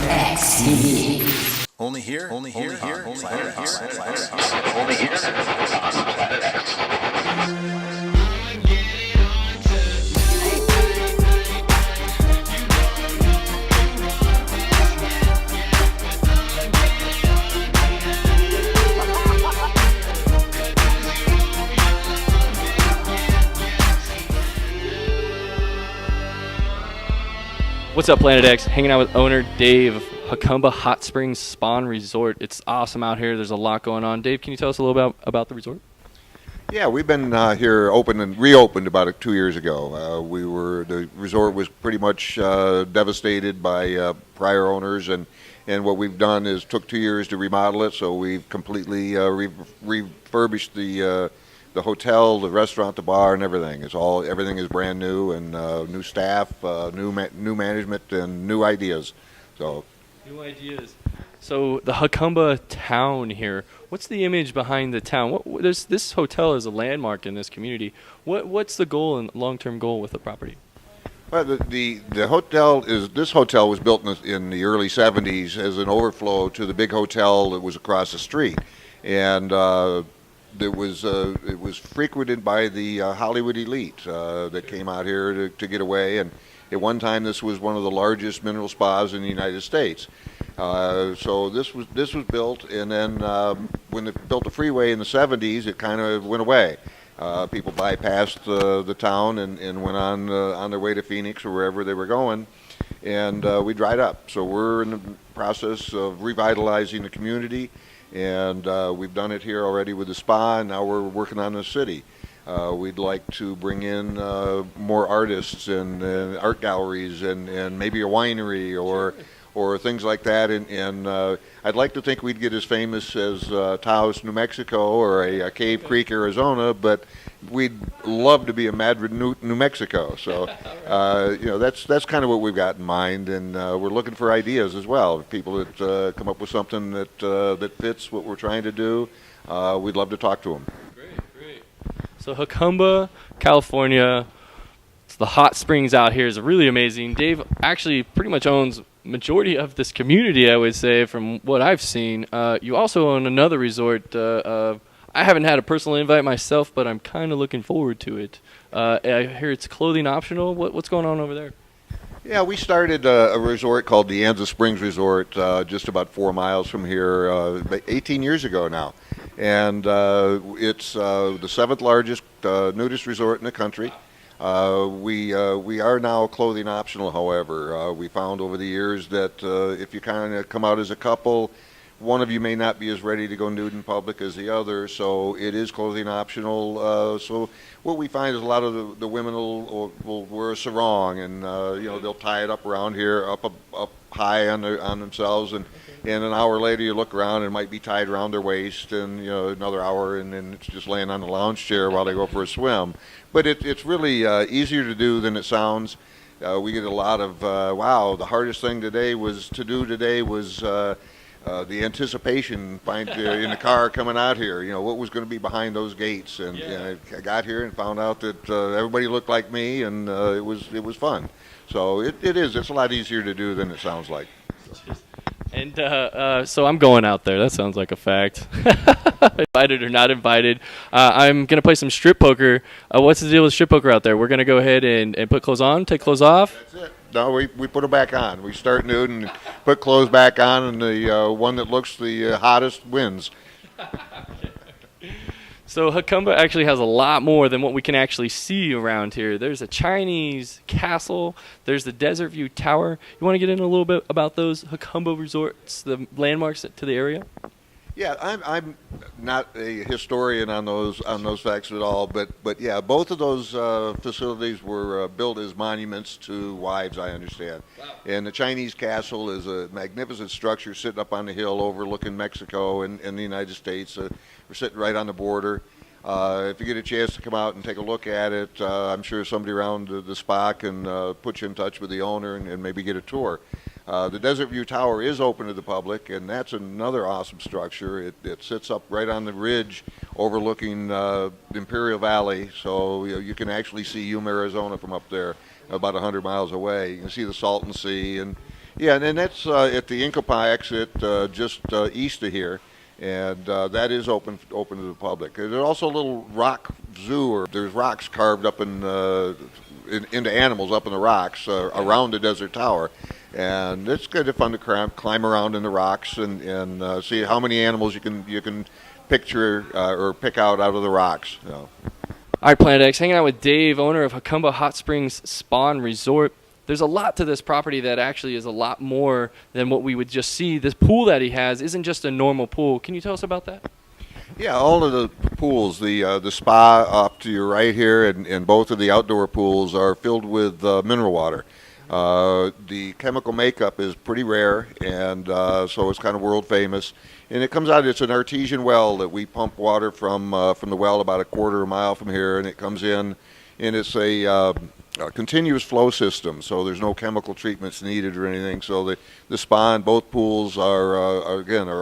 X TV. Only here. Only here. Only here. Only here. Only here on Planet X. What's up, Planet X? Hanging out with owner Dave of Jacumba Hot Springs Resort. It's awesome out here. There's a lot going on. Dave, can you tell us a little about the resort? Yeah, we've been here open and reopened about 2 years ago. The resort was pretty much devastated by prior owners, and what we've done is took 2 years to remodel it. So we've completely refurbished the hotel, the restaurant, the bar, and everything. Everything is brand new, and new staff, new management, and new ideas. So new ideas. So the Jacumba town here. What's the image behind the town? This hotel is a landmark in this community. What's the goal and long-term goal with the property? Well, this hotel was built in the early '70s as an overflow to the big hotel that was across the street, and it was frequented by the Hollywood elite that came out here to get away. And at one time, this was one of the largest mineral spas in the United States. So this was built, and then when they built the freeway in the '70s, it kind of went away. People bypassed the town and went on their way to Phoenix or wherever they were going, and we dried up. So we're in the process of revitalizing the community, and we've done it here already with the spa, and now we're working on the city. We'd like to bring in more artists and art galleries and maybe a winery or things like that. And I'd like to think we'd get as famous as Taos, New Mexico, or a Cave Creek, Arizona, but we'd love to be a Madrid, New Mexico. So, that's kind of what we've got in mind, and we're looking for ideas as well. People that come up with something that fits what we're trying to do, we'd love to talk to them. Great. So Jacumba, California, the hot springs out here is really amazing. Dave actually pretty much owns majority of this community, I would say, from what I've seen. You also own another resort. I haven't had a personal invite myself, but I'm kind of looking forward to it. I hear it's clothing optional. What's going on over there? Yeah, we started a resort called the Anza Springs Resort just about 4 miles from here 18 years ago now. And it's the 7th largest nudist resort in the country. We are now clothing optional, however. We found over the years that if you kind of come out as a couple, one of you may not be as ready to go nude in public as the other, so it is clothing optional. So what we find is a lot of the women will wear a sarong, and they'll tie it up around here, up high on themselves, and an hour later you look around and it might be tied around their waist, and another hour and then it's just laying on the lounge chair while they go for a swim. But it's really easier to do than it sounds. We get a lot of wow. The hardest thing today was the anticipation in the car coming out here. What was going to be behind those gates, and I got here and found out that everybody looked like me, and it was fun. So it's a lot easier to do than it sounds like. And so I'm going out there. That sounds like a fact. Invited or not invited. I'm going to play some strip poker. What's the deal with strip poker out there? We're going to go ahead and put clothes on, take clothes off? That's it. No, we put them back on. We start nude and put clothes back on, and the one that looks the hottest wins. So Jacumba actually has a lot more than what we can actually see around here. There's a Chinese castle. There's the Desert View Tower. You want to get in a little bit about those Jacumba resorts, the landmarks to the area? Yeah, I'm not a historian on those facts at all, but yeah, both of those facilities were built as monuments to wives, I understand. Wow. And the Chinese castle is a magnificent structure sitting up on the hill overlooking Mexico and the United States. We're sitting right on the border. If you get a chance to come out and take a look at it, I'm sure somebody around the spa can put you in touch with the owner and maybe get a tour. The Desert View Tower is open to the public, and that's another awesome structure. It sits up right on the ridge overlooking the Imperial Valley, so you can actually see Yuma, Arizona from up there, about 100 miles away. You can see the Salton Sea, and Yeah, and that's at the Inkapa exit, just east of here, and that is open to the public. There's also a little rock zoo, or there's rocks carved up into animals up in the rocks around the desert tower, and it's kind of fun to climb around in the rocks and see how many animals you can picture or pick out of the rocks. You know. All right, Planet X, hanging out with Dave, owner of Jacumba Hot Springs Spawn Resort. There's a lot to this property that actually is a lot more than what we would just see. This pool that he has isn't just a normal pool. Can you tell us about that? Yeah, all of the pools, the spa up to your right here, and both of the outdoor pools are filled with mineral water. The chemical makeup is pretty rare, and so it's kind of world famous. And it comes out, it's an artesian well that we pump water from the well about a quarter of a mile from here, and it comes in, and it's a continuous flow system, so there's no chemical treatments needed or anything. So the spa in both pools are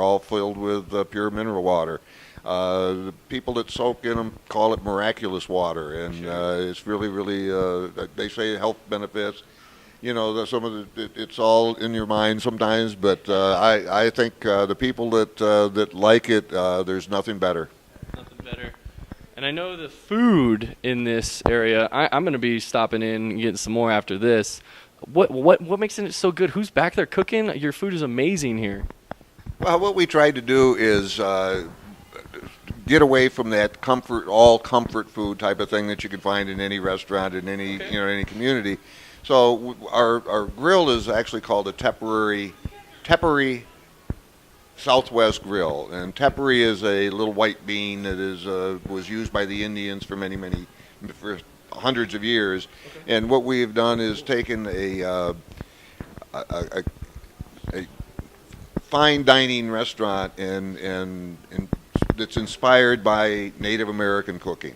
all filled with pure mineral water. The people that soak in them call it miraculous water, and it's really they say health benefits. You know, it's all in your mind sometimes, but I think the people that like it, there's nothing better. Nothing better. And I know the food in this area. I'm going to be stopping in and getting some more after this. What makes it so good? Who's back there cooking? Your food is amazing here. Well, what we tried to do is get away from that all comfort food type of thing that you can find in any restaurant in any any community. So our grill is actually called a Tepary Southwest Grill, and tepary is a little white bean that was used by the Indians for for hundreds of years. Okay. And what we have done is taken a fine dining restaurant and that's inspired by Native American cooking.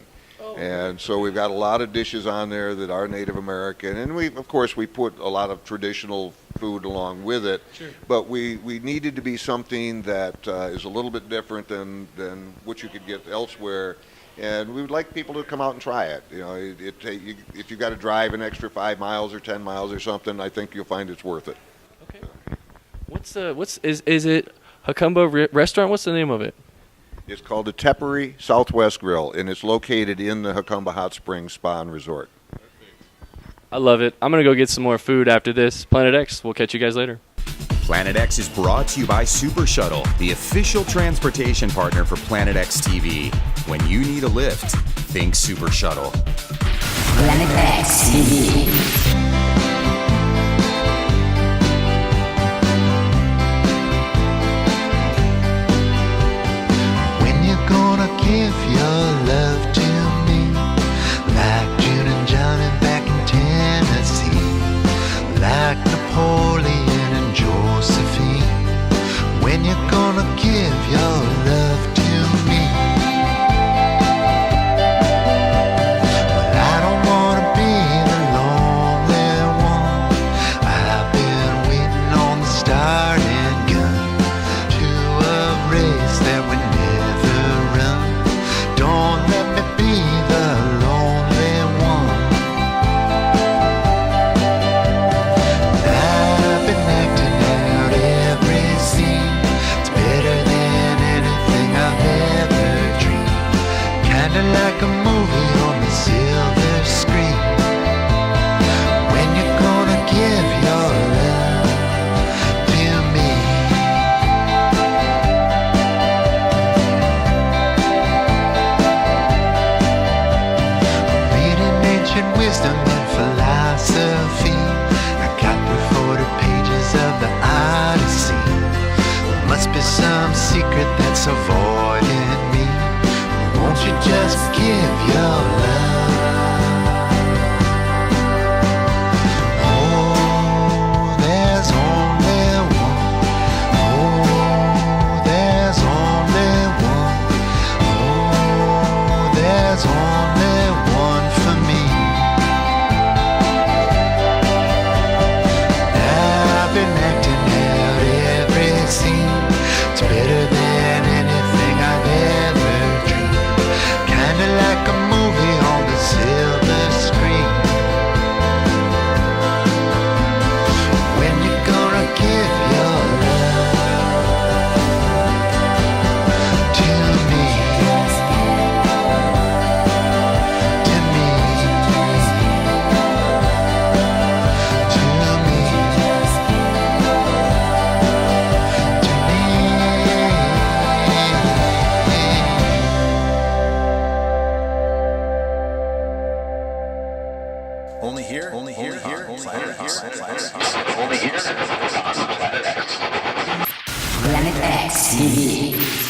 And so we've got a lot of dishes on there that are Native American, and we put a lot of traditional food along with it. Sure. But we needed to be something that is a little bit different than what you could get elsewhere, and we would like people to come out and try it. You know, if you've got to drive an extra 5 miles or 10 miles or something, I think you'll find it's worth it. Okay. Is it Jacumba Restaurant? What's the name of it? It's called the Tepary Southwest Grill, and it's located in the Jacumba Hot Springs Spa and Resort. I love it. I'm going to go get some more food after this. Planet X, we'll catch you guys later. Planet X is brought to you by Super Shuttle, the official transportation partner for Planet X TV. When you need a lift, think Super Shuttle. Planet X TV. Give your love to me, like June and Johnny back in Tennessee, like Napoleon and Josephine. When you're gonna give your love to me? Well, I don't wanna be the lonely one. I've been waiting on the starting gun to a race that would never run. Don't let me be the lonely one. I've been acting out every scene. It's better than anything I've ever dreamed. Kinda like a movie on the silver screen. When you're gonna give your love to me? Wisdom and philosophy. I got 40 pages of the Odyssey. Must be some secret that's avoiding me. Won't you just give your love? Oh, there's only one. Oh, there's only one. Oh, there's only one for me. It's better than anything I've ever dreamed. Kinda like a movie on the silver screen. When you're gonna Only here, only here, Planet X. Only here on Planet X. Planet X TV.